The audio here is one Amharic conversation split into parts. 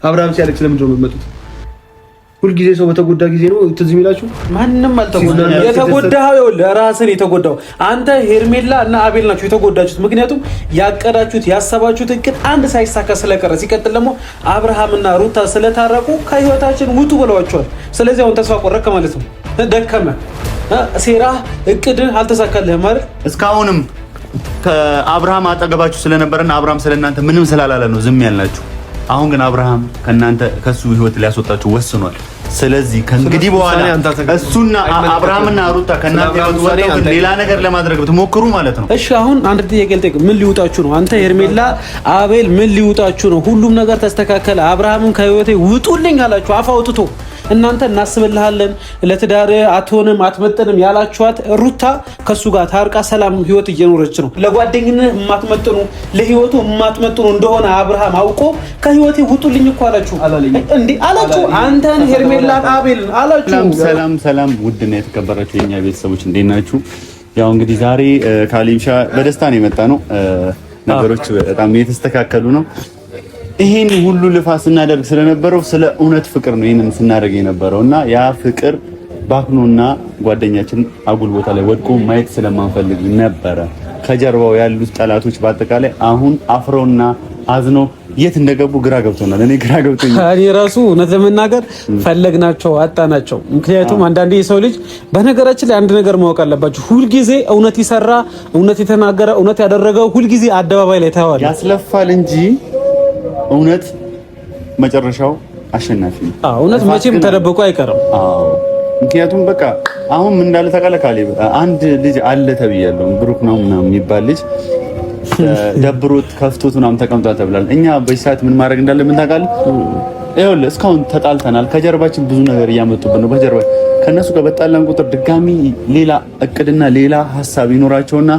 አብርሃም ሲያለቅስ ለምንድን ነው የምትመጡት? ሁል ጊዜ ሰው በተጎዳ ጊዜ ነው ትዝ የሚላችሁ። ማንንም አልተጎዳም። የተጎዳው ይኸውልህ ራስን የተጎዳው አንተ ሄርሜላ እና አቤል ናችሁ የተጎዳችሁት። ምክንያቱም ያቀዳችሁት ያሰባችሁት እቅድ አንድ ሳይሳካ ስለቀረ፣ ሲቀጥል ደግሞ አብርሃምና ሩታ ስለታረቁ ከህይወታችን ውጡ ብለዋቸዋል። ስለዚህ አሁን ተስፋ ቆረጥክ ማለት ነው። ደከመ ሴራ እቅድ አልተሳካልህም ማለት እስካሁንም ከአብርሃም አጠገባችሁ ስለነበረና አብርሃም ስለእናንተ ምንም ስላላለ ነው ዝም ያልናችሁ። አሁን ግን አብርሃም ከሱ ህይወት ሊያስወጣችሁ ወስኗል። ስለዚህ ከእንግዲህ በኋላ እሱና አብርሃምና ሩታ ከእናንተ ህይወት ወጥተው ሌላ ነገር ለማድረግ ብትሞክሩ ማለት ነው። እሺ አሁን አንድ ጥያቄ ልጠይቅ። ምን ሊውጣችሁ ነው? አንተ ሄርሜላ፣ አቤል ምን ሊውጣችሁ ነው? ሁሉም ነገር ተስተካከለ። አብርሃምን ከህይወቴ ውጡልኝ አላችሁ አፍ አውጥቶ። እናንተ እናስብልሃለን ለትዳር አትሆንም አትመጥንም ያላችኋት ሩታ ከሱ ጋር ታርቃ ሰላም ህይወት እየኖረች ነው። ለጓደኝነት የማትመጥኑ ለህይወቱ የማትመጥኑ እንደሆነ አብርሃም አውቆ ከህይወቴ ውጡልኝ እኮ አላችሁ እንዴ? አላችሁ አንተን ሄርሜላ አቤል አላችሁ። ሰላም ውድና የተከበራችሁ የኛ ቤተሰቦች እንዴት ናችሁ? ያው እንግዲህ ዛሬ ካሊብሻ በደስታ ነው የመጣ ነው። ነገሮች በጣም የተስተካከሉ ነው። ይሄን ሁሉ ልፋት ስናደርግ ስለነበረው ስለ እውነት ፍቅር ነው ይሄንን ስናደርግ የነበረውና ያ ፍቅር ባክኖና ጓደኛችን አጉል ቦታ ላይ ወድቆ ማየት ስለማንፈልግ ነበረ። ከጀርባው ያሉት ጠላቶች በአጠቃላይ አሁን አፍረውና አዝነው የት እንደገቡ ግራ ገብቶናል። እኔ ግራ ገብቶኛል። እኔ ራሱ እውነት ለመናገር ፈለግናቸው አጣናቸው። ምክንያቱም አንዳንዴ የሰው ልጅ በነገራችን ላይ አንድ ነገር ማወቅ አለባችሁ። ሁልጊዜ እውነት ይሰራ እውነት የተናገረ እውነት ያደረገው ሁልጊዜ አደባባይ ላይ ታዋል ያስለፋል እንጂ እውነት መጨረሻው አሸናፊ ነው። እውነት መቼም ተደብቆ አይቀርም። ምክንያቱም በቃ አሁን ምን እንዳለ ታውቃለህ ካሌብ? አንድ ልጅ አለ ተብያለሁ፣ ብሩክ ነው ምናምን የሚባል ልጅ ደብሮት ከፍቶት ምናምን ተቀምጧል ተብሏል። እኛ በዚህ ሰዓት ምን ማድረግ እንዳለብን ታውቃለህ? ይኸውልህ እስካሁን ተጣልተናል። ከጀርባችን ብዙ ነገር እያመጡብን ነው። በጀርባ ከነሱ ጋር በጣላን ቁጥር ድጋሚ ሌላ እቅድና ሌላ ሀሳብ ይኖራቸውና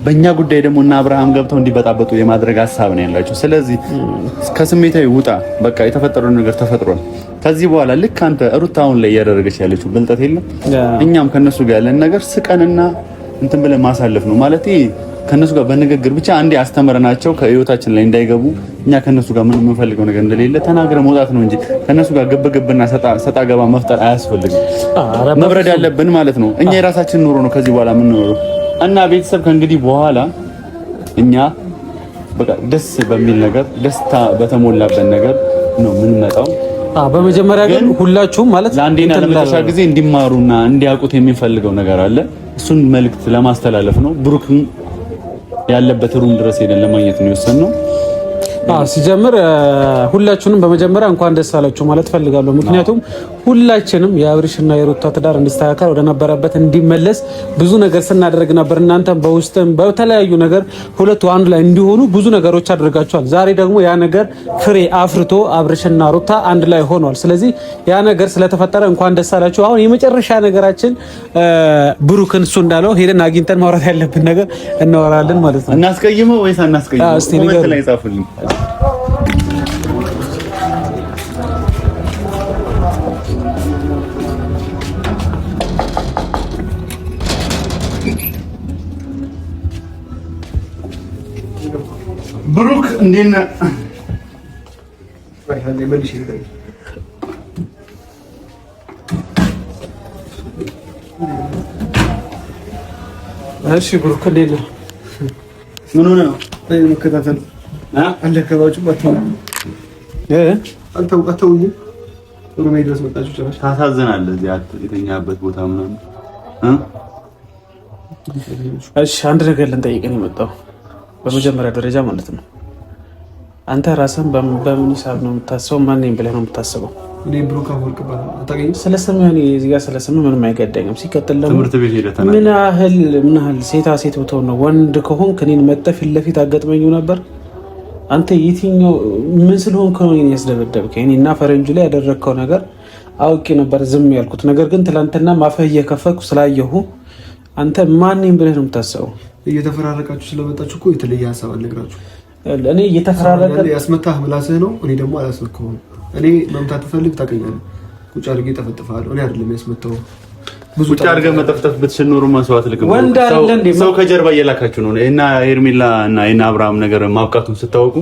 በእኛ ጉዳይ ደግሞ እና አብርሃም ገብተው እንዲበጣበጡ የማድረግ ሀሳብ ነው ያላቸው። ስለዚህ ከስሜታዊ ውጣ። በቃ የተፈጠረው ነገር ተፈጥሯል። ከዚህ በኋላ ልክ አንተ ሩታ አሁን ላይ እያደረገች ያለችው ብልጠት የለም። እኛም ከነሱ ጋር ያለን ነገር ስቀንና እንትን ብለን ማሳለፍ ነው ማለት ከነሱ ጋር በንግግር ብቻ አንዴ አስተምረናቸው ከህይወታችን ላይ እንዳይገቡ እኛ ከነሱ ጋር ምንም የምንፈልገው ነገር እንደሌለ ተናግረ መውጣት ነው እንጂ ከነሱ ጋር ግብግብና ሰጣ ገባ መፍጠር አያስፈልግም። መብረድ ያለብን ማለት ነው። እኛ የራሳችን ኑሮ ነው ከዚህ በኋላ የምንኖረው እና ቤተሰብ ከእንግዲህ በኋላ እኛ በቃ ደስ በሚል ነገር ደስታ በተሞላበት ነገር ነው የምንመጣው። በመጀመሪያ ግን ሁላችሁም ማለት ለአንዴና ለመጨረሻ ጊዜ እንዲማሩና እንዲያውቁት የሚፈልገው ነገር አለ። እሱን መልእክት ለማስተላለፍ ነው። ብሩክን ያለበት ሩም ድረስ ሄደን ለማግኘት ነው የወሰንነው። ሲጀምር ሁላችሁንም በመጀመሪያ እንኳን ደስ አላችሁ ማለት ፈልጋለሁ። ምክንያቱም ሁላችንም የአብርሽና የሩታ ትዳር እንዲስተካከል ወደ ነበረበት እንዲመለስ ብዙ ነገር ስናደርግ ነበር። እናንተም በውስጥም በተለያዩ ነገር ሁለቱ አንድ ላይ እንዲሆኑ ብዙ ነገሮች አድርጋችኋል። ዛሬ ደግሞ ያ ነገር ፍሬ አፍርቶ አብርሽና ሩታ አንድ ላይ ሆኗል። ስለዚህ ያ ነገር ስለተፈጠረ እንኳን ደስ አላችሁ። አሁን የመጨረሻ ነገራችን ብሩክን እሱ እንዳለው ሄደን አግኝተን ማውራት ያለብን ነገር እናወራለን ማለት ነው። እናስቀይመው ወይስ አናስቀይመው? ኮሜንት ላይ ጻፉልኝ። ብሩክ እንዴት ነህ? እሺ ብሩክ እንዴት ነህ? ምን ሆነህ ነው? መከታተል አለከባችሁ ባትሆን አንተው ሩሜ ድረስ መጣችሁ። ጭራሽ ታሳዝናለህ። እዚህ የተኛበት ቦታ ምናምን እሺ አንድ ነገር ልንጠይቅህ የመጣው በመጀመሪያ ደረጃ ማለት ነው። አንተ ራስህን በምን ሂሳብ ነው የምታስበው? ማን ነኝ ብለህ ነው የምታስበው? እኔ ብሩክ አወርቅ ባላ አታገኝ። ስለ ስምህ እኔ እዚህ ጋር ስለ ስምህ ምንም አይገደኝም። ሲቀጥል ደግሞ ትምህርት ቤት ሄደህ ተናገር። ምን ያህል ሴት ብትሆን ነው ወንድ ከሆንክ እኔን መጥተህ ፊት ለፊት አገጥመኝ ነበር። አንተ የትኛው ምን ስለሆንክ ነው እኔን ያስደበደብከኝ? እኔና ፈረንጁ ላይ ያደረግከው ነገር አውቄ ነበር ዝም ያልኩት። ነገር ግን ትናንትና ማፈህ እየከፈትኩ ስላየሁ አንተ ማን ነኝ ብለህ ነው የምታስበው? እየተፈራረቃችሁ ስለመጣችሁ እኮ የተለየ ሀሳብ አልነግራችሁ። እኔ እየተፈራረቀ ያስመታህ ምላስህ ነው። እኔ ደግሞ አላስመካሁም። እኔ መምታት ፈልግ ታውቀኛለህ። ቁጭ አድርጌ ጠፈጥፋለሁ። እኔ አይደለም ያስመታው። ብዙ ቁጭ አድርገህ መጠፍጠፍ ብትችል ኖሮ መስዋዕት ልክ ወንድ አይደል እንዴ? ሰው ከጀርባ እየላካችሁ ነው እና ሄርሜላ እና አብርሃም ነገር ማብቃቱን ስታወቁ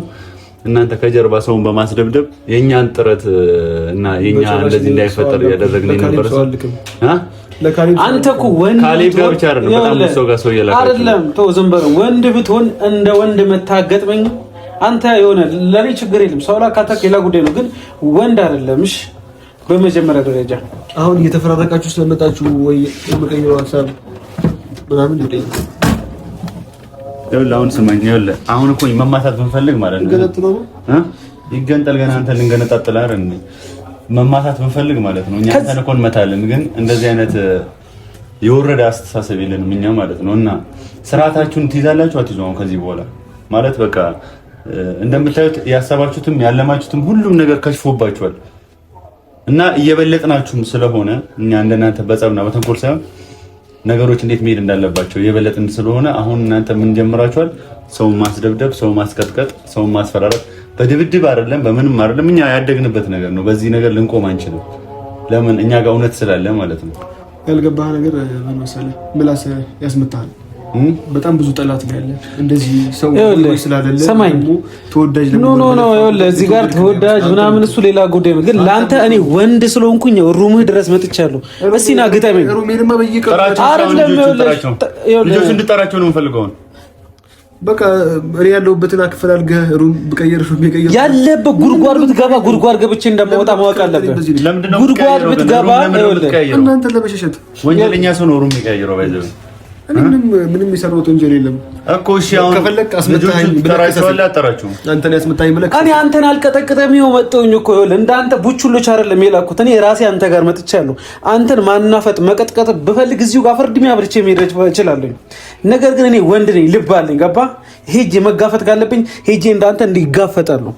እናንተ ከጀርባ ሰውን በማስደብደብ የኛን ጥረት እና የኛ እንደዚህ እንዳይፈጠር ያደረግን ነበር። አንተ እኮ ወንድ ካሌብ ጋር ብቻ አይደለም በጣም ብዙ ሰው ጋር ሰው እየላካችሁ አይደለም። ተው ዝም በለው። ወንድ ብትሆን እንደ ወንድ መታገጥመኝ አንተ የሆነ ለኔ ችግር የለም። ሰው ላካተክ ሌላ ጉዳይ ነው፣ ግን ወንድ አይደለም። እሺ በመጀመሪያ ደረጃ አሁን እየተፈራረቃችሁ ስለመጣችሁ ወይ የምቀየው ሀሳብ ምናምን ይደኝ ይኸውልህ፣ አሁን ስማኝ፣ ይኸውልህ አሁን እኮ መማታት ብንፈልግ ማለት ነው ይገንጠል ገና አንተ ልንገነጣጥል አይደል? መማታት ብንፈልግ ማለት ነው እኛ አንተን እኮ እንመታለን። ግን እንደዚህ አይነት የወረደ አስተሳሰብ የለንም እኛ ማለት ነው። እና ስርዓታችሁን ትይዛላችሁ አትይዙም ከዚህ በኋላ ማለት በቃ እንደምታዩት ያሰባችሁትም ያለማችሁትም ሁሉም ነገር ከሽፎባችኋል። እና እየበለጥናችሁም ስለሆነ እኛ እንደናንተ በጸብና በተንኮል ሳይሆን ነገሮች እንዴት መሄድ እንዳለባቸው እየበለጥን ስለሆነ አሁን እናንተ ምን ጀምራችኋል? ሰው ማስደብደብ፣ ሰው ማስቀጥቀጥ፣ ሰው ማስፈራራት። በድብድብ አይደለም በምንም አይደለም። እኛ ያደግንበት ነገር ነው። በዚህ ነገር ልንቆም አንችልም። ለምን? እኛ ጋር እውነት ስላለ ማለት ነው። ያልገባህ ነገር ምን መሰለህ? ምላስ ያስመታል። በጣም ብዙ ጠላት ነው ያለ። እንደዚህ ሰው ስላደለ ደግሞ ተወዳጅ ኖ ይኸውልህ፣ እዚህ ጋር ተወዳጅ ምናምን እሱ ሌላ ጉዳይ ነው። ግን ለአንተ እኔ ወንድ ስለሆንኩኝ ሩምህ ድረስ መጥቻለሁ። እስቲ ና ግጠመኝ። ሩሜንማ ልጆች እንድጠራቸው ነው የምፈልገው። በቃ እኔ ያለሁበትን አክፈል አድርገህ ሩም ብቀየር ያለበት ጉድጓድ ብትገባ ጉድጓድ ገብቼ እንደማወጣ ማወቅ አለብህ። ጉድጓድ ብትገባ እናንተ ለመሸሸት ወንጀለኛ ሰው ነው ሩም የሚቀይረው ባይዘው ምንም የሰራሁት ወንጀል የለም እኮ። እሺ አሁን ከፈለክ አስመታኝ አንተን ያስመታኝ ብለህ እኔ አንተን አልቀጠቅጠም። ይኸው መጣሁኝ እኮ ይኸውልህ፣ እንዳንተ ቡችሎች አይደለም የላኩት። እኔ ራሴ አንተ ጋር መጥቻለሁ። አንተን ማናፈጥ መቀጥቀጥ ብፈልግ እዚሁ ጋር ፍርድ አብርቼ መሄድ እችላለሁ። ነገር ግን እኔ ወንድ ነኝ፣ ልብ አለኝ። ገባህ? ሄጄ መጋፈጥ ካለብኝ ሄጄ እንዳንተ እንዲጋፈጣለሁ።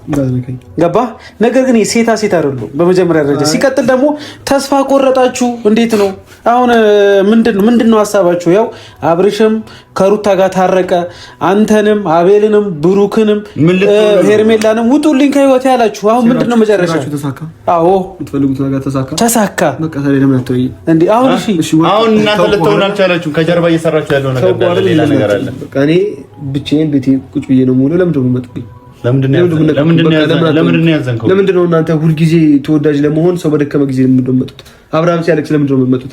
ገባህ? ነገር ግን ሴታ ሴት አይደሉም በመጀመሪያ ደረጃ። ሲቀጥል ደግሞ ተስፋ ቆረጣችሁ። እንዴት ነው አሁን? ምንድነው ሀሳባችሁ? ያው አብርሽም ከሩታ ጋር ታረቀ። አንተንም አቤልንም ብሩክንም ሄርሜላንም ውጡልኝ ከህይወት ያላችሁ አሁን ምንድነው መጨረሻችሁ? ተሳካ? አዎ የምትፈልጉት ነገር ተሳካ። በቃ ታዲያ ለምን አትወይ እንዴ? አሁን እናንተ ልትሆን አልቻላችሁም። ከጀርባ እየሰራችሁ ያለው ነገር ሌላ ነገር አለ። በቃ እኔ ብቻዬን ቤቴ ቁጭ ብዬ ነው የምውለው። ለምንድን ነው የምትመጡብኝ? ለምንድን ነው እናንተ ሁልጊዜ ተወዳጅ ለመሆን ሰው በደከመ ጊዜ ለምንድን ነው የምትመጡት? አብርሃም ሲያለቅስ ለምንድን ነው የምትመጡት?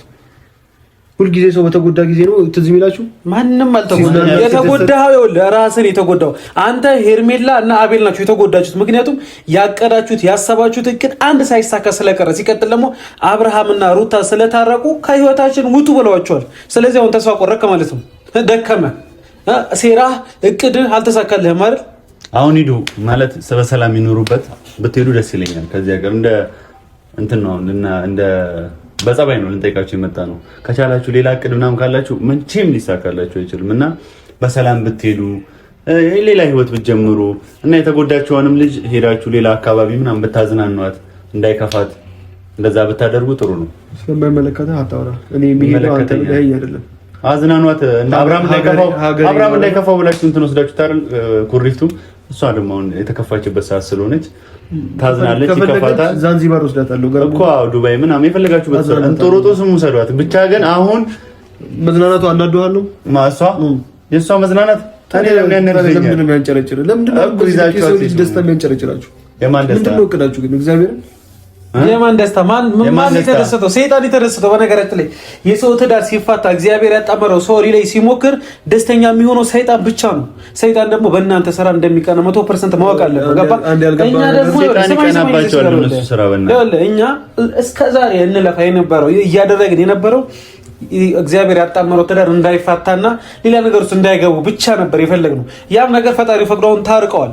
ሁልጊዜ ሰው በተጎዳ ጊዜ ነው ትዝ የሚላችሁ። ማንም አልተጎዳም። የተጎዳው ይኸውልህ ራስን የተጎዳው አንተ ሄርሜላ እና አቤል ናችሁ የተጎዳችሁት። ምክንያቱም ያቀዳችሁት ያሰባችሁት እቅድ አንድ ሳይሳካ ስለቀረ፣ ሲቀጥል ደግሞ አብርሃምና ሩታ ስለታረቁ ከህይወታችን ውጡ ብለዋቸዋል። ስለዚህ አሁን ተስፋ ቆረጥክ ማለት ነው። ደከመ ሴራ እቅድ አልተሳካልህም አይደል? አሁን ሂዱ ማለት በሰላም ይኖሩበት ብትሄዱ ደስ ይለኛል። ከዚህ ሀገር እንደ እንትን ነው እንደ በጸባይ ነው ልንጠይቃችሁ የመጣ ነው። ከቻላችሁ ሌላ እቅድ ምናምን ካላችሁ መቼም ሊሳካላችሁ አይችልም እና በሰላም ብትሄዱ ሌላ ህይወት ብትጀምሩ እና የተጎዳችኋንም ልጅ ሄዳችሁ ሌላ አካባቢ ምናምን ብታዝናኗት እንዳይከፋት እንደዛ ብታደርጉ ጥሩ ነው። ስለማይመለከተህ አታውራ። እኔ የሚሄደው አንተ ላይ አይደለም። አዝናኗት እና አብርሃም እንዳይከፋው ብላችሁ እንትን ወስዳችሁ ታረል ኩሪፍቱ። እሷ ደግሞ አሁን የተከፋችበት ሰዓት ስለሆነች ታዝናለች፣ ይከፋታል። ዛንዚባር ወስዳታለሁ እኮ ዱባይ ምናምን የፈለጋችሁበት እንጦሮጦስም ውሰዷት። ብቻ ግን አሁን መዝናናቱ አናዶሃል ነው ማሷ የሷ መዝናናት ታኔ ለምን ነው የሚያንጨረጭር? ለምንድን ነው ደስታ የሚያንጨረጭራችሁ? ምንድን ነው እቅዳችሁ ግን? እግዚአብሔር የማን ደስታ? ማን የተደሰተው? ሰይጣን የተደሰተው። በነገራችን ላይ የሰው ትዳር ሲፋታ እግዚአብሔር ያጣመረው ሰው ላይ ሲሞክር ደስተኛ የሚሆነው ሰይጣን ብቻ ነው። ሰይጣን ደግሞ በእናንተ ስራ እንደሚቀና 100% ማወቅ አለበት። ገባ? እኛ ደግሞ እኛ እስከዛሬ እንለፋ የነበረው እያደረግን የነበረው እግዚአብሔር ያጣመረው ትዳር እንዳይፋታና ሌላ ነገር ውስጥ እንዳይገቡ ብቻ ነበር የፈለግነው። ያም ነገር ፈጣሪ ፈቅዶን ታርቀዋል።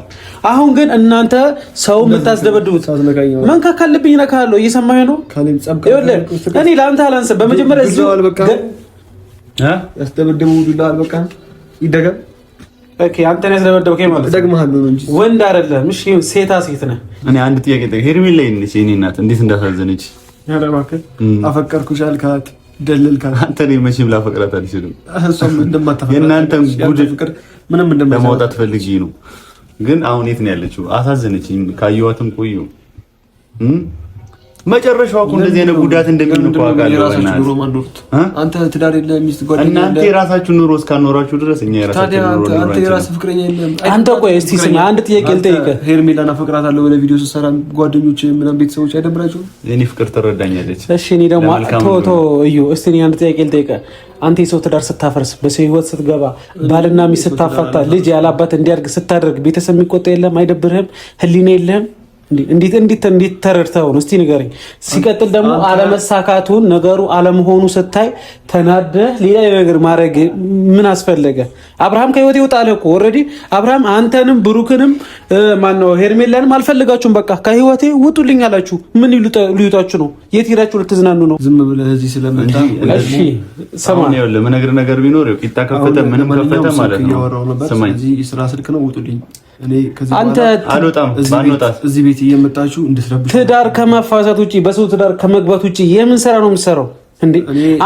አሁን ግን እናንተ ሰው የምታስደበድቡት መንካት ካለብኝ ነካለሁ። እየሰማኸኝ ነው? እኔ ለአንተ አላንስም። በመጀመሪያ ያስደበድቡልሃል። በቃ ይደገም። ኦኬ፣ አንተን ያስደበደብከኝ ማለት ደግመሃል ነው እንጂ ወንድ አይደለም። እሺ፣ ሴታ ሴት ነህ። እኔ አንድ ጥያቄ ሄርሜላ የኔ እናት እንዴት እንዳሳዘነች አፈቀርኩሽ አልካት ደልልካ አንተ ነኝ መቼም ላፈቅራት አልችልም። እሷም እንደማታፈቅራት የእናንተን ጉድ ፍቅር ምንም ለማውጣት ፈልጊ ነው። ግን አሁን የት ነው ያለችው? አሳዘነችኝ። ካየኋትም ቆዩ መጨረሻው እኮ እንደዚህ አይነት ጉዳት እንደሚሆን አውቃለሁ። አንተ ትዳር የለህም ሚስት ጓደኛ እናንተ የራሳችሁን ኑሮ እስካኖራችሁ ድረስ እኛ የራሳችሁን ኑሮ ነው። አንተ የራስህ ፍቅረኛ የለህም። አንተ ቆይ እስቲ ስማ አንድ ጥያቄ ልጠይቅህ። ሄርሜላን አፈቅራታለሁ ብለህ ቪዲዮ ስትሰራ ጓደኞች ምናምን ቤተሰቦች አይደብራቸውም? የኔ ፍቅር ትረዳኛለች። እሺ እኔ ደግሞ ቶቶ እዩ እስቲ እኔ አንድ ጥያቄ ልጠይቅህ። አንተ የሰው ትዳር ስታፈርስ፣ በሰው ህይወት ስትገባ፣ ባልና ሚስት ስታፋታ፣ ልጅ ያላባት እንዲያድግ ስታደርግ ቤተሰብ የሚቆጣ የለም? አይደብርህም? ህሊና የለህም? እንዴት ተረድተው ነው? እስቲ ንገረኝ። ሲቀጥል ደግሞ አለመሳካቱን ነገሩ አለመሆኑ ስታይ ተናደህ ሌላ ነገር ማድረግ ምን አስፈለገ? አብርሃም ከህይወት ይወጣል እኮ ኦልሬዲ። አብርሃም አንተንም ብሩክንም ማነው ሄርሜላንም አልፈልጋችሁም፣ በቃ ከህይወቴ ውጡልኝ አላችሁ። ምን ሊውጣችሁ ነው? የት ሄዳችሁ ልትዝናኑ ነው? ዝም ብለህ እዚህ ስለመጣ እሺ፣ ሰማን ያለው ምን ነገር ቢኖር ቂጣ ከፈተ ምንም ከፈተ ማለት ነው። ሰማኝ፣ እዚህ ስራ ስልክ ነው፣ ውጡልኝ። እኔ ከዚህ አንተ አልወጣም። ባንወጣት እዚህ ቤት እየመጣችሁ እንድትረብሹ ትዳር ከማፋሳት ውጪ በሰው ትዳር ከመግባት ውጪ የምን ስራ ነው የምትሰራው እንዴ?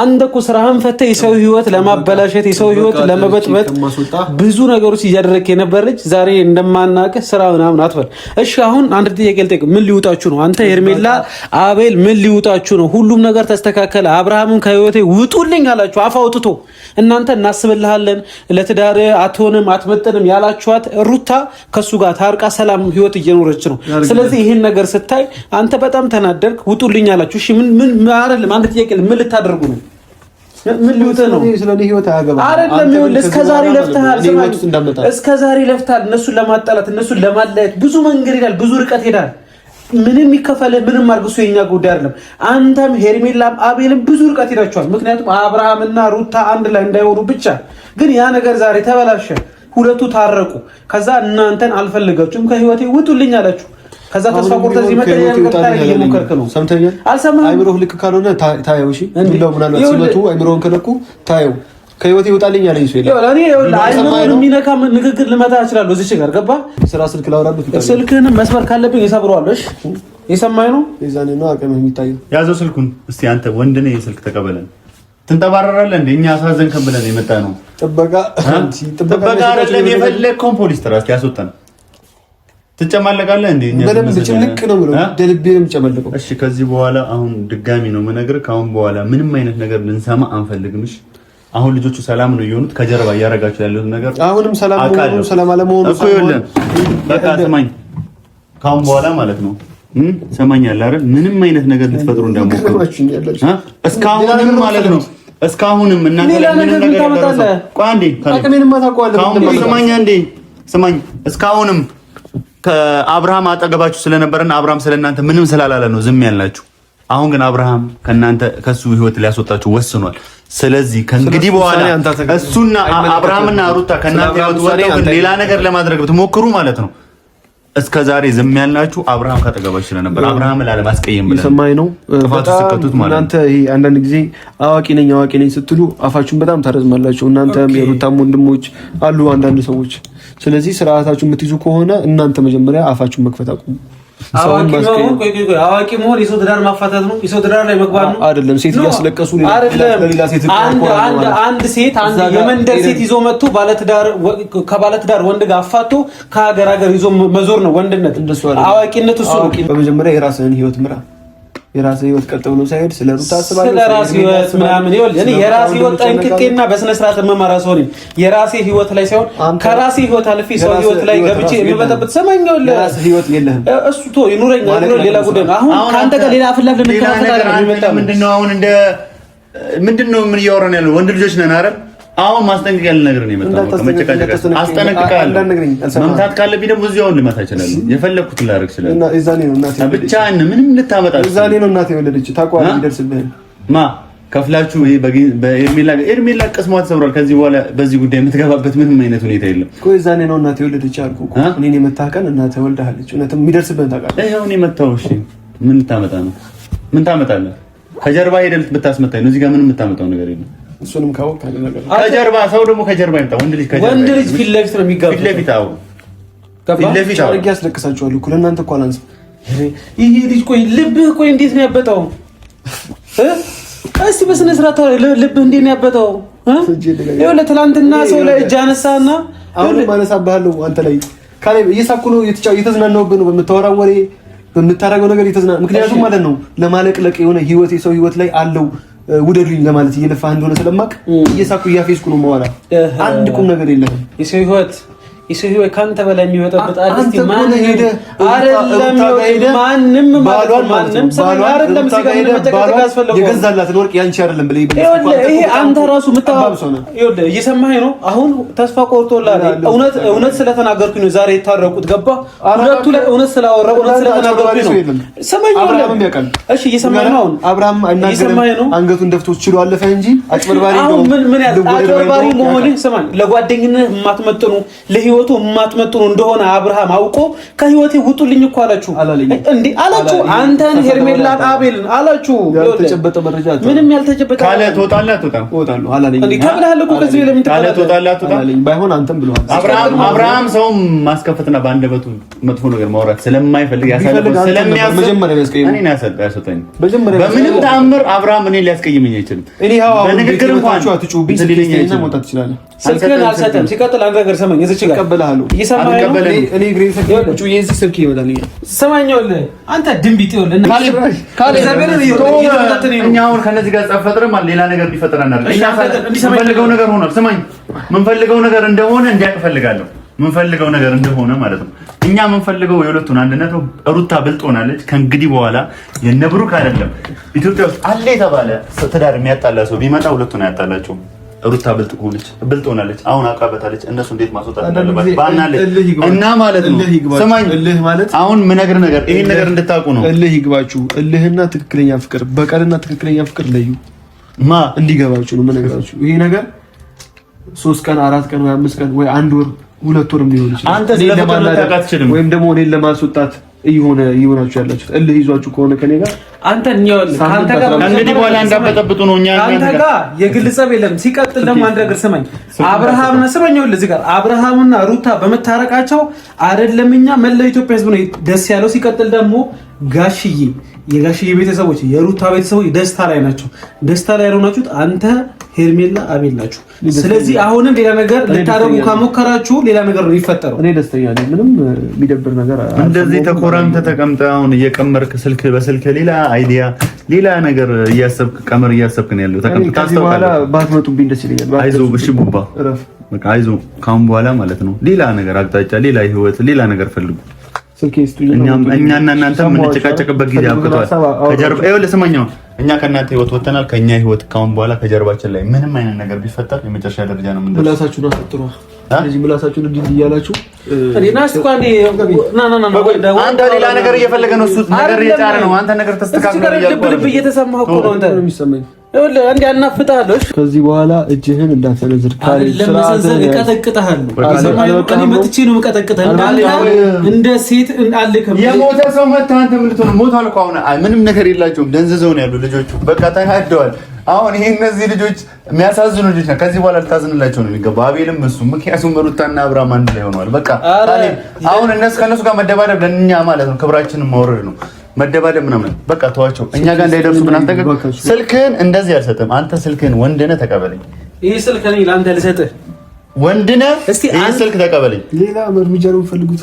አንተ እኮ ስራህን ፈተህ የሰው ህይወት ለማበላሸት የሰው ህይወት ለመበጥበጥ ብዙ ነገሮች እያደረግክ የነበር ልጅ ዛሬ እንደማናውቅህ ስራ ምናምን አትበል። እሺ አሁን አንድ ጥያቄ ልጠይቅ። ምን ሊውጣችሁ ነው? አንተ ሄርሜላ፣ አቤል ምን ሊውጣችሁ ነው? ሁሉም ነገር ተስተካከለ። አብርሃምን ከህይወቴ ውጡልኝ አላችሁ አፍ አውጥቶ። እናንተ እናስብልሃለን ለትዳር አትሆንም አትመጥንም ያላችኋት ሩታ ከሱ ጋር ታርቃ ሰላም ህይወት እየኖረች ነው። ስለዚህ ይሄን ነገር ስታይ አንተ በጣም ተናደርክ። ውጡልኝ አላችሁ። እሺ ምን አይደለም። አንድ ጥያቄ ምን ልታደርጉ ነው? ምን ሊውጥ ነው? ስለኔ ህይወት አያገባም አይደለም። ይኸውልህ እስከዛሬ ለፍተሃል። እነሱን ለማጣላት እነሱን ለማለያየት ብዙ መንገድ ሄዳል፣ ብዙ ርቀት ሄዳል። ምንም ይከፈልህ ምንም አድርግሱ የኛ ጉዳይ አይደለም። አንተም ሄርሜላም አቤልም ብዙ ርቀት ሄዳችኋል። ምክንያቱም አብርሃምና ሩታ አንድ ላይ እንዳይሆኑ ብቻ። ግን ያ ነገር ዛሬ ተበላሸ። ሁለቱ ታረቁ። ከዛ እናንተን አልፈልጋችሁም ከህይወቴ ውጡልኝ አላችሁ። ከዛ ተስፋ ቆርጠህ እዚህ መጥተህ እየሞከርክ ነው። ሰምተኛል? አልሰማህም? አይምሮህ ልክ ካልሆነ ታየው። እሺ እንደው ምናልባት ሲመቱ አይምሮህን ከለኩ ታየው። ከህይወቴ ይወጣልኝ ያለኝ ሰው የለም። እኔ አይምሮህን የሚነካ ንግግር ልመታ እችላለሁ። እዚህ ጋር ገባ ስራ ስልክ ላውራበት ስልክህን መስመር ካለብኝ እሰብረዋለሁ። እሺ የሰማኸኝ ነው? የዛኔ ነው አቅምህ የሚታየው። ያዘው ስልኩን እስቲ አንተ ወንድ ነህ፣ የስልክ ተቀበለን። ትንጠባረራለህ እንዴ? እኛ አሳዘንከን ብለን የመጣ ነው። ጥበቃ አይደለም የፈለግከውን ፖሊስ ተራ እስኪ ያስወጣን። ትጨማለቃለህ እንዴ? እኛ በደንብ ጭምልቅ ነው ብሎ ደልቤ ነው የምጨመልቀው። እሺ ከዚህ በኋላ አሁን ድጋሚ ነው የምነግርህ፣ ከአሁን በኋላ ምንም አይነት ነገር ልንሰማ አንፈልግም። እሺ አሁን ልጆቹ ሰላም ነው የሆኑት። ከጀርባ እያደረጋችሁ ያለው ነገር አሁንም ሰላም ነው። ሰላም አለመሆኑ እኮ ይኸውልህ፣ በቃ ስማኝ፣ ከአሁን በኋላ ማለት ነው ሰማኛለህ አይደል? ምንም አይነት ነገር ልትፈጥሩ እንዳትሞክሩ እስካሁንም ማለት ነው። እስካሁንም እናንተ ምንም ነገር ታመጣለህ። ቆይ አንዴ አቅሜንማ ታውቀዋለህ። ስማኝ እስካሁንም ከአብርሃም አጠገባችሁ ስለነበረና አብርሃም ስለእናንተ ምንም ስላላለ ነው ዝም ያልናችሁ። አሁን ግን አብርሃም ከእናንተ ከሱ ህይወት ሊያስወጣችሁ ወስኗል። ስለዚህ ከእንግዲህ በኋላ እሱና አብርሃምና ሩታ ከእናንተ ህይወት ወጥተው ሌላ ነገር ለማድረግ ብትሞክሩ ማለት ነው እስከ ዛሬ ዝም ያልናችሁ አብርሃም ካጠገባችሁ ስለነበር አብርሃም ላለማስቀየም ብለን ሰማይ ነው። ተፋቱት ማለት እናንተ ይሄ አንዳንድ ጊዜ አዋቂ ነኝ ስትሉ አፋችሁን በጣም ታረዝማላችሁ። እናንተም የሩታም ወንድሞች አሉ አንዳንድ ሰዎች። ስለዚህ ስርዓታችሁ የምትይዙ ከሆነ እናንተ መጀመሪያ አፋችሁን መክፈት አቁሙ። አዋቂ መሆን የሰው ትዳር ማፋታት ነው። የሰው ትዳር ላይ መግባት ነው አይደለም። ሴት እያስለቀሱ ሌላ ሴት አንድ ሴት የመንደር ሴት ይዞ መጥቶ ከባለትዳር ወንድ ጋር አፋቶ ከሀገር ይዞ መዞር ነው ወንድነት። አዋቂነት እሱ ነው። በመጀመሪያ የራስህን ህይወት ምራ። የራስህ ህይወት ቀጥ ብሎ ሳይሄድ ስለ ሩታ አስባለሁ። ስለ ራስህ ህይወት ምናምን እኔ የራስህ ህይወት ጠንቅቄና በስነ ስርዓት መማራ ሰው ነኝ። የራስህ ህይወት ላይ ሳይሆን ከራስህ ህይወት አልፌ ሰው ህይወት ላይ ገብቼ የምበጠብጥ ሰማኛው። የራስህ ህይወት የለህም። እሱ ቶ ይኑረኝ ሌላ ጉዳይ ነው። አሁን ካንተ ጋር ሌላ ፍላፍ ለምንከራከር ምንድነው ምን እያወራን ያለው? ወንድ ልጆች ነን አይደል? አሁን ማስጠንቀቂያ ልነግርህ ነው የመጣው። ከመጨቃጨቅ አስጠነቅቃለሁ። መምታት ካለብኝ ደግሞ እዚያው ልመታ እችላለሁ። የፈለኩትን ላደርግ እችላለሁ። እና እዛኔ ነው እናቴ ብቻህን ምንም ልታመጣ እዛኔ ነው እናቴ የወለደች ታውቀዋለህ። ይደርስብህ ከፍላችሁ ኤርሜላ ቅስሟ ተሰብሯል። ከዚህ በኋላ በዚህ ጉዳይ የምትገባበት ምንም አይነት ሁኔታ የለም እኮ። እዛኔ ነው እናቴ የወለደች አልኩህ እኮ። እኔን የመታከን እናቴ ወልዳለች። እውነትም የሚደርስብህን ታውቃለህ። ይኸው እኔ መታው። እሺ ምን ልታመጣ ነው? ምን ታመጣለህ? ከጀርባ ሄደህ ብታስመታኝ ነው። እዚህ ጋር ምንም የምታመጣው ነገር የለም። እሱንም ካወቅ አለ ነገር ከጀርባ ሰው ደግሞ ከጀርባ ይመጣ። ወንድ ልጅ ፊት ለፊት ነው የሚጋባው። ፊት ለፊት አዎ፣ ፊት ለፊት አድርጌ ያስለቅሳችኋለሁ እኮ ለእናንተ እኮ አላንስም። ይሄ ልጅ ቆይ ልብህ ቆይ እንዴት ነው ያበጠው? እስቲ በስነ ስርዓት ልብህ እንዴት ነው ያበጠው? ይኸውልህ ትናንትና ሰው ላይ እጅ አነሳና አሁን ማነሳብሃለሁ አንተ ላይ ካሌብ። እየሳኩ ነው እየተዝናናሁብህ ነው በምታወራው ወሬ በምታደርገው ነገር የተዝና ምክንያቱም ማለት ነው ለማለቅለቅ የሆነ ህይወት የሰው ህይወት ላይ አለው ውደዱኝ ለማለት እየለፋህ እንደሆነ ስለማቅ እየሳኩ እያፌስኩ ነው መዋላ አንድ ቁም ነገር የለም የሰው ህይወት ካንተ በላይ የሚወጣበት አዲስ ማን ሄደ አይደለም ማንም አይደለም ሲጋ ሄደ መጨቃጨቅ ያስፈልገው የገዛላት ወርቅ ያንቺ አይደለም ብለህ ይሄ አንተ ራሱ መታባብሰው ነው ይወደ እየሰማኸኝ ነው አሁን ተስፋ ቆርጦላል እውነት ስለተናገርኩኝ ነው ዛሬ የታረቁት ገባ ሁለቱ ላይ እውነት ስላወራ እውነት ስለተናገርኩኝ ነው ሰማኝ አብርሃም ያውቃል እሺ እየሰማኸኝ ነው አብርሃም አይናገርም አንገቱን ደፍቶ ችሎ አለፈ እንጂ አጭበርባሪ ነው ምን አጭበርባሪ መሆን ሰማኝ ለጓደኝነት የማትመጥኑ ለህይወቱ የማትመጥኑ እንደሆነ አብርሃም አውቆ ከህይወቴ ውጡልኝ እኮ አላችሁ እንዴ አላችሁ አንተን ሄርሜላ አቤልን አላችሁ ያልተጨበጠ መረጃ ምንም ያልተጨበጠ ካለ ትወጣለህ እወጣለሁ አላለኝ እንዴ ተብለሃል እኮ ከዚህ ለምን ካለ ትወጣለህ አላለኝ ባይሆን አንተም ብለዋል አብርሃም ሰው ማስከፈትና በአንደበቱ መጥፎ ነገር ማውራት ስለማይፈልግ ያሳልፈው ስለሚያስብ መጀመሪያ ያስቀየመኝ እኔ ያሰጠኝ በምንም ተአምር አብርሃም እኔ ሊያስቀይመኝ አይችልም እኔ በንግግር እንኳን አትጩብኝ ስለሌለኝና መውጣት ይችላል ስልክህን አልሰጠም ሲቀጥል አንተ ነገር ሰማኝ እዚህ ጋር እቀበልሃለሁ እየሰማኸኝ ነው እኔ ግሬን ሰጥቼ የዚህ ስልክ ይወጣልኝ ሰማኛለህ አንተ ድንቢጥ ይወልና ካለ ዘበረን ይወጣልኝ እኛ አሁን ከነዚህ ጋር ጻፈጥረም ሌላ ነገር ቢፈጠራናል እኛ የምንፈልገው ነገር ሆኗል ስማኝ የምንፈልገው ነገር እንደሆነ እንዲያውቅ ፈልጋለሁ የምንፈልገው ነገር እንደሆነ ማለት ነው እኛ የምንፈልገው የሁለቱን አንድነት ሩታ ብልጥ ሆናለች ከእንግዲህ በኋላ የነብሩክ አይደለም ኢትዮጵያ ውስጥ አለ የተባለ ትዳር የሚያጣላ ሰው ቢመጣ ሁለቱን አያጣላቸው ሩታ ብልጥ ሆናለች አሁን አቃበታለች እነሱ እንዴት ማስወጣት እንዳለባቸው ባናለች እና ማለት ነው ሰማኝ እልህ ማለት አሁን ምን ነገር ይሄን ነገር እንድታውቁ ነው እልህ ይግባችሁ እልህና ትክክለኛ ፍቅር በቀልና ትክክለኛ ፍቅር ለዩ እንዲገባችሁ ነው የምነግራችሁ ይሄ ነገር 3 ቀን 4 ቀን ወይ 5 ቀን ወይ 1 ወር 2 ወርም ሊሆን ይችላል አንተ ስለማታውቃት አትችልም ወይም ደግሞ እኔን ለማስወጣት ይሆናችሁ ያላችሁት እልህ ይዟችሁ ከሆነ ከኔ ጋር አንተ ካንተ ጋር እንግዲህ በኋላ እንዳበጠብጡ ነው እኛ አንተ ጋር የግል ጸብ የለም ሲቀጥል ደግሞ አንድ ነገር ስማኝ አብርሃምና ስማኝው ለዚህ ጋር አብርሃምና ሩታ በመታረቃቸው አይደለምኛ መላው ኢትዮጵያ ህዝብ ነው ደስ ያለው ሲቀጥል ደግሞ የጋሽዬ ቤተሰቦች የሩታ ቤተሰቦች ደስታ ላይ ናቸው ደስታ ላይ ያልሆናችሁት አንተ ሄርሜላ አቤል ናችሁ ስለዚህ አሁንም ሌላ ነገር ልታረጉ ከሞከራችሁ ሌላ ነገር ነው ይፈጠረው እኔ ደስተኛ ነኝ ምንም የሚደብር ነገር እንደዚህ ተቆራምተ ተቀምጠ አሁን እየቀመርክ ስልክ በስልክ ሌላ አይዲያ ሌላ ነገር እያሰብክ ቀመር እያሰብክ ነው ያለው ተቀምጠ ታስተውቃለህ ባትመጡብኝ ደስ ይለኛል አይዞህ እሺ ቡባ በቃ አይዞህ ካሁን በኋላ ማለት ነው ሌላ ነገር አቅጣጫ ሌላ ህይወት ሌላ ነገር ፈልጉ እኛና እናንተ የምንጨቃጨቅበት ጊዜ አብቅቷል ከጀርባ ይኸውልህ ስማኛው እኛ ከእናንተ ህይወት ወተናል ከኛ ህይወት ካሁን በኋላ ከጀርባችን ላይ ምንም አይነት ነገር ቢፈጠር የመጨረሻ ደረጃ ነው የምንደርሰው ምላሳችሁን አስጥሩ ስለዚህ ምላሳችሁን እንዲህ እያላችሁ እኔናስ ቋንዴ ና አንተ ሌላ ነገር እየፈለገ ነው እሱ ነገር እየጫረ ነው አንተ ነገር ተስተካክሎ ልብ እየተሰማህ እኮ ነው አንተ የሚሰማኝ ይኸውልህ እንዴ አናፍጣለሁ ከዚህ በኋላ እጅህን እንዳትሰነዝር ካለ ለምሰንዘር እቀጠቅጥሃለሁ እኔ መጥቼ ነው የምቀጠቅጥህ እንደ ሴት አልከም የሞተ ሰው መታ አንተ ምን ልትሆን ሞታል እኮ አሁን ምንም ነገር የላቸውም ደንዝዘው ነው ያሉ ልጆቹ በቃ ተናደዋል አሁን ይሄ እነዚህ ልጆች የሚያሳዝኑ ልጆች ነው ከዚህ በኋላ ልታዝንላቸው ነው የሚገባው አቤልም እሱ ምክንያቱም ሩታና አብርሃም አንድ ላይ ሆነዋል በቃ አሁን ከነሱ ጋር መደባደብ ለእኛ ማለት ነው ክብራችንን ማውረድ ነው መደባደብ ምናምን በቃ ተዋቸው እኛ ጋር እንዳይደርሱ ግን አንተ ስልክህን እንደዚህ አልሰጥም አንተ ስልክህን ወንድነህ ተቀበለኝ ይሄ ስልክ ነኝ ለአንተ ልሰጥህ ወንድነህ ይሄ ስልክ ተቀበለኝ ሌላ እርምጃ ነው የምፈልጉት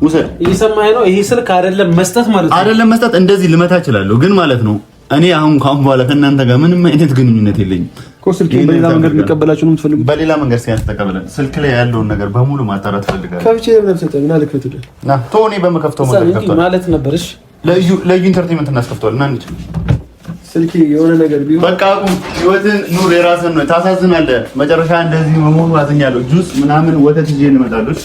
ውሰድ እየሰማኸኝ ነው ይሄ ስልክ አይደለም መስጠት ማለት ነው አይደለም መስጠት እንደዚህ ልመታ እችላለሁ ግን ማለት ነው እኔ አሁን ካሁን በኋላ ከእናንተ ጋር ምንም አይነት ግንኙነት የለኝም ኮስልክ በሌላ መንገድ ልቀበላችሁ ነው የምትፈልጉት በሌላ መንገድ ሲያንስ ተቀበለን ስልክ ላይ ያለውን ነገር በሙሉ ማጣራት ፈልጋለሁ ከብቼ ለምን ሰጠኝና ልክፈትልህ ና ቶኒ በመከፍተው ማለት ነበር እሺ ለዩ ኢንተርቴይንመንት እናስከፍተዋል እና እንዴ ስልክ የሆነ ነገር ቢሆን በቃ አቁም ህይወትን ኑር የራስን ነው ታሳዝናለህ መጨረሻ እንደዚህ መሆኑ አዝኛለሁ ጁስ ምናምን ወተት ይዤ እንመጣለሁ